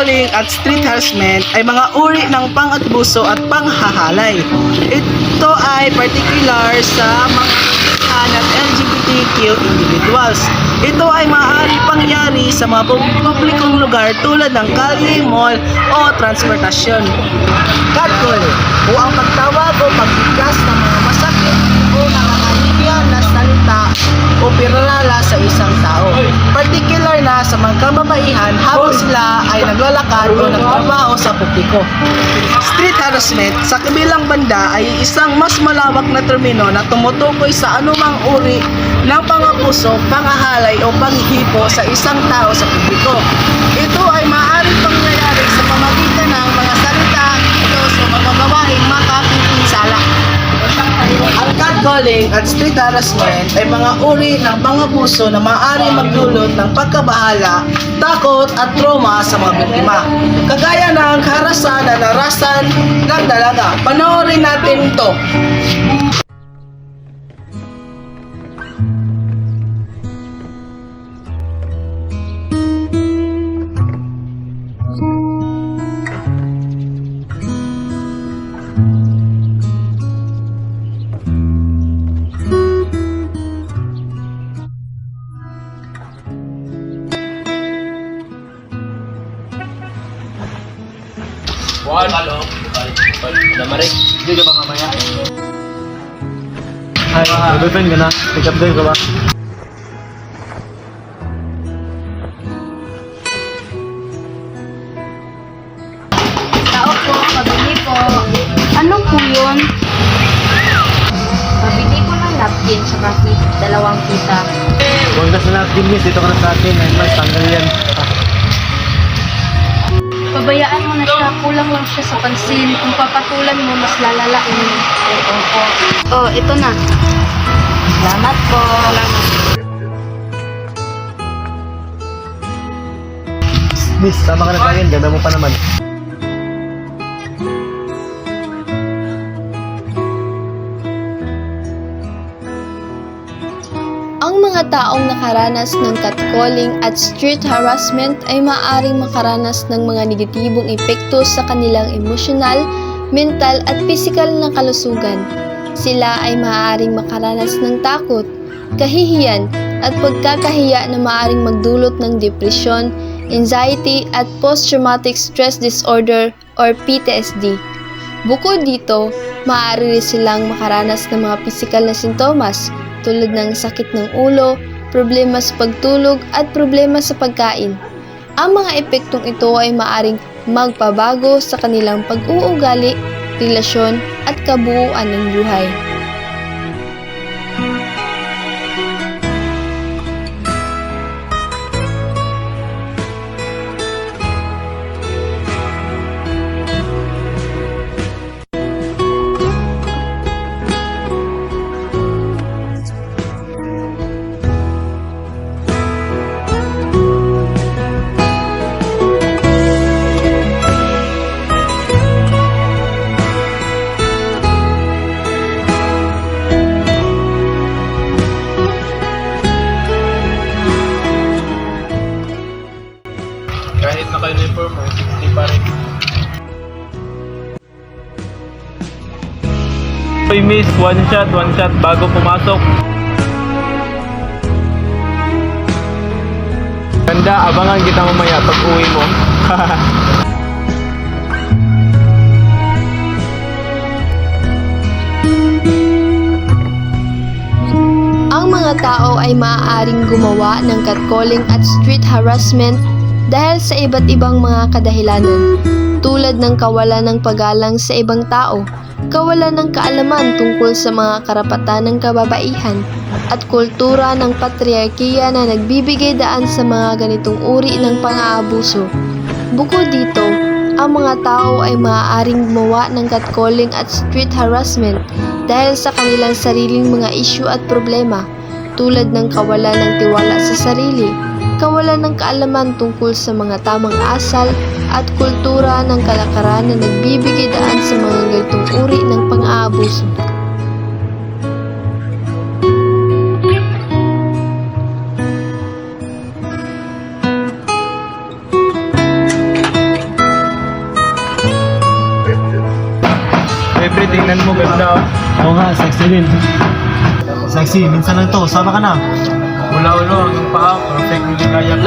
catcalling at street harassment ay mga uri ng pang-abuso at panghahalay. Ito ay particular sa mga at LGBTQ individuals. Ito ay maaari pangyari sa mga publikong lugar tulad ng kalye, mall o transportasyon. Catcalling o ang pagtawag o pagbigkas ng mga masakit o nakakahiya na salita o piralala sa isang tao. Particular na sa mga kababaihan habang sila ay naglalakad o nagtrabaho sa publiko. Street harassment sa kabilang banda ay isang mas malawak na termino na tumutukoy sa anumang uri ng pangabuso, pangahalay o panghihipo sa isang tao sa publiko. Ito ay maaaring pangyayari sa pamamagitan ng mga salita, kilos o mga gawaing makapipinsala. Ang catcalling at street harassment ay mga uri ng pangabuso na maaaring magdulot ng pagkabahala, takot at trauma sa mga biktima. Kagaya ng karahasan na narasan ng dalaga. Panoorin natin ito. Juan, halo. Damarik. Hindi ka ba mamaya? Ay, mag-open ka na. Pick up din ka ba? Tao po, pabili po. Ano po yun? Pabili ko ng napkin tsaka dalawang kita. Huwag ka sa napkin, miss. Dito ka na sa akin. Ay, mas tanggal yan. Pabayaan mo na siya, kulang lang siya sa pansin. Kung papatulan mo, mas lalala yun. Ito po. Oh, ito na. Salamat po. Miss, tama ka na sa akin. Ganda mo pa naman. Ang mga taong nakaranas ng catcalling at street harassment ay maaaring makaranas ng mga negatibong epekto sa kanilang emosyonal, mental at pisikal na kalusugan. Sila ay maaaring makaranas ng takot, kahihiyan at pagkakahiya na maaaring magdulot ng depresyon, anxiety at post-traumatic stress disorder or PTSD. Bukod dito, maaari rin silang makaranas ng mga pisikal na sintomas tulad ng sakit ng ulo, problema sa pagtulog at problema sa pagkain. Ang mga epektong ito ay maaring magpabago sa kanilang pag-uugali, relasyon at kabuuan ng buhay. Kahit naka-uniform mo, 60 pa rin. Uy, miss. One shot bago pumasok. Ganda, abangan kita mamaya pag uwi mo. Ang mga tao ay maaaring gumawa ng catcalling at street harassment dahil sa iba't ibang mga kadahilanan, tulad ng kawalan ng paggalang sa ibang tao, kawalan ng kaalaman tungkol sa mga karapatan ng kababaihan, at kultura ng patriarkiya na nagbibigay daan sa mga ganitong uri ng pang-aabuso. Bukod dito, ang mga tao ay maaaring gumawa ng catcalling at street harassment dahil sa kanilang sariling mga issue at problema, tulad ng kawalan ng tiwala sa sarili, kawalan ng kaalaman tungkol sa mga tamang asal at kultura ng kalakaran na nagbibigay daan sa mga ganitong uri ng pang-aabuso. pre, tingnan mo, ganda oh. Oo nga, sexy din. Sexy, minsan lang to. Sama ka na. Mula ulo hanggang paa, perfect hindi kaya ko.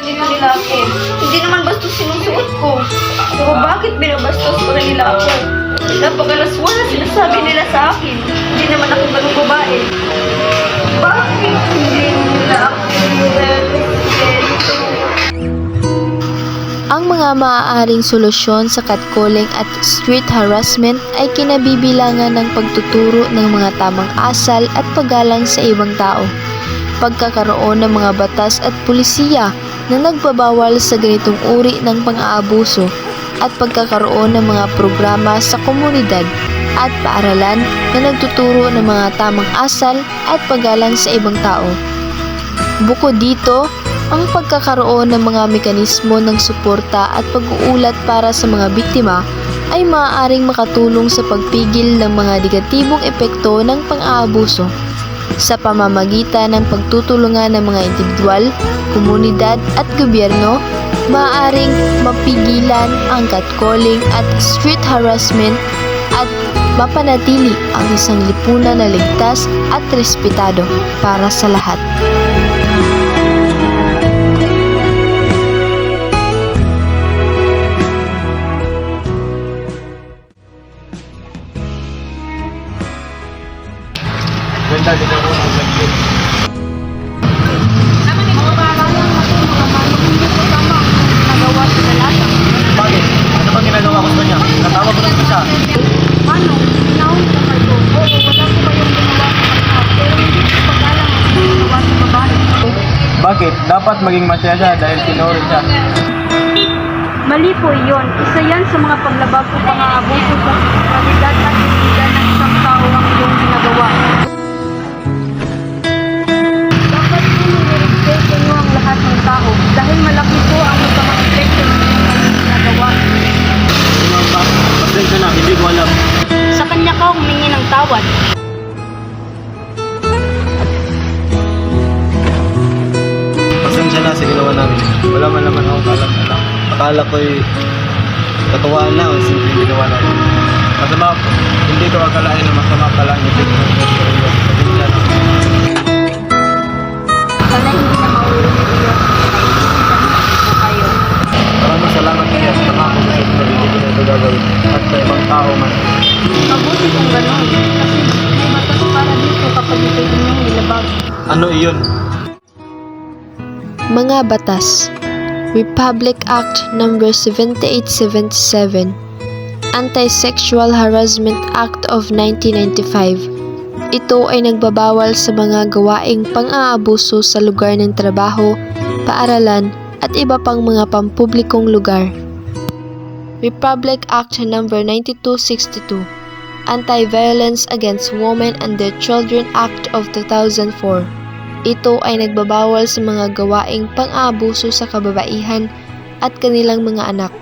Nila ako. Hindi naman bastos sinusuot ko. Pero bakit binabastos pa rin nila ako? Napakalaswa na sinasabi nila sa akin. Hindi naman ako ganung babae. Bakit hindi nila ako Ang mga maaaring solusyon sa catcalling at street harassment ay kinabibilangan ng pagtuturo ng mga tamang asal at paggalang sa ibang tao, pagkakaroon ng mga batas at pulisiya na nagbabawal sa ganitong uri ng pang-aabuso, at pagkakaroon ng mga programa sa komunidad at paaralan na nagtuturo ng mga tamang asal at paggalang sa ibang tao. Bukod dito, ang pagkakaroon ng mga mekanismo ng suporta at pag-uulat para sa mga biktima ay maaaring makatulong sa pagpigil ng mga negatibong epekto ng pang-aabuso sa pamamagitan ng pagtutulungan ng mga individual, komunidad at gobyerno. Maaaring mapigilan ang catcalling at street harassment at mapanatili ang isang lipunan na ligtas at respetado para sa lahat. Ganda din ako ng lagyan. Bakit? Ano bang ginagawa ko sa kanya? Natawag ko lang ko siya. Ano? Pinahon ka kayo. Oo, wala ko kayong ginawa sa kanya. Pero hindi ko pagkalang ang ginawa sa babae. Bakit? Dapat maging masaya siya dahil tinuro siya. Mali po iyon. Isa yan sa mga paglabag o pang-aabuso sa kalidad at dignidad ng isang tao ang iyong ginagawa. Dapat po nirespeto niyo ang lahat ng tao dahil malaki po ang masamang epekto ng inyong ginagawa. Pasensya na, hindi ko alam. Sa kanya ka humingi ng tawad. Pasensya na sa ginawa namin. Wala man naman ako kalam-alam. Akala ko'y katuwaan na o simpleng ginawa namin. Masama, hindi ko akalain na masama pala ang ipin ng sarili. Pasensya na. Sana hindi na mauulit iyon. Po kayo. Maraming salamat kaya sa nakakabusog na hindi ko na ito gagawin. At sa ibang tao man. Mabuti kung gano'n. Kasi may batas para dito kapag ito'y inyong nilabag. Ano iyon? Mga batas: Republic Act No. 7877, Anti-Sexual Harassment Act of 1995. Ito ay nagbabawal sa mga gawaing pang-aabuso sa lugar ng trabaho, paaralan at iba pang mga pampublikong lugar. Republic Act No. 9262, Anti-Violence Against Women and Their Children Act of 2004. Ito ay nagbabawal sa mga gawaing pang-aabuso sa kababaihan at kanilang mga anak,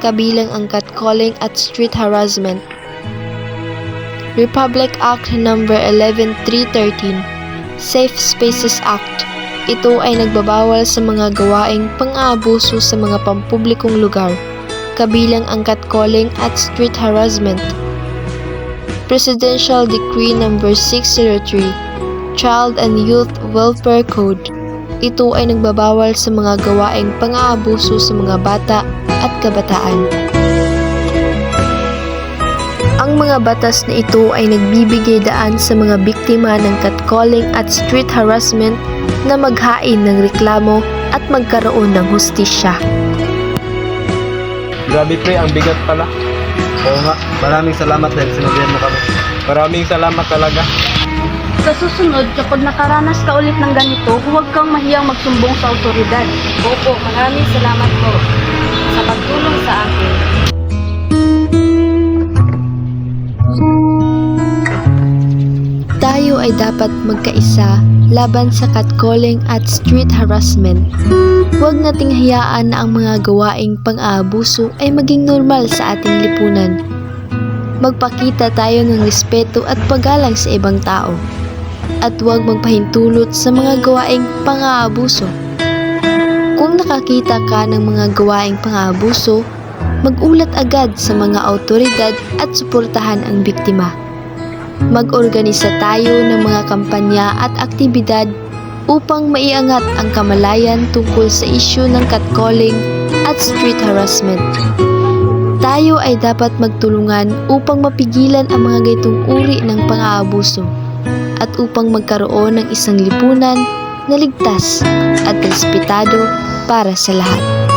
kabilang ang catcalling at street harassment. Republic Act No. 11313, Safe Spaces Act. Ito ay nagbabawal sa mga gawaing pang-aabuso sa mga pampublikong lugar, kabilang ang catcalling at street harassment. Presidential Decree No. 603, Child and Youth Welfare Code. Ito ay nagbabawal sa mga gawaing pang-aabuso sa mga bata at kabataan. Ang mga batas na ito ay nagbibigay daan sa mga biktima ng catcalling at street harassment na maghain ng reklamo at magkaroon ng hustisya. Grabe pre, ang bigat pala. Oo nga, maraming salamat dahil sinabihan mo kami. Maraming salamat talaga. Sa susunod, kapag nakaranas ka ulit ng ganito, huwag kang mahiyang magsumbong sa autoridad. Opo, maraming salamat po sa pagtulong sa akin. Tayo ay dapat magkaisa laban sa catcalling at street harassment. Huwag nating hayaan na ang mga gawaing pang-aabuso ay maging normal sa ating lipunan. Magpakita tayo ng respeto at paggalang sa ibang tao. at huwag magpahintulot sa mga gawaing pang-aabuso. Kung nakakita ka ng mga gawaing pang-aabuso, mag-ulat agad sa mga autoridad at suportahan ang biktima. Mag-organisa tayo ng mga kampanya at aktibidad upang maiangat ang kamalayan tungkol sa isyu ng catcalling at street harassment. Tayo ay dapat magtulungan upang mapigilan ang mga ganitong uri ng pang-aabuso at upang magkaroon ng isang lipunan na ligtas at respetado para sa lahat.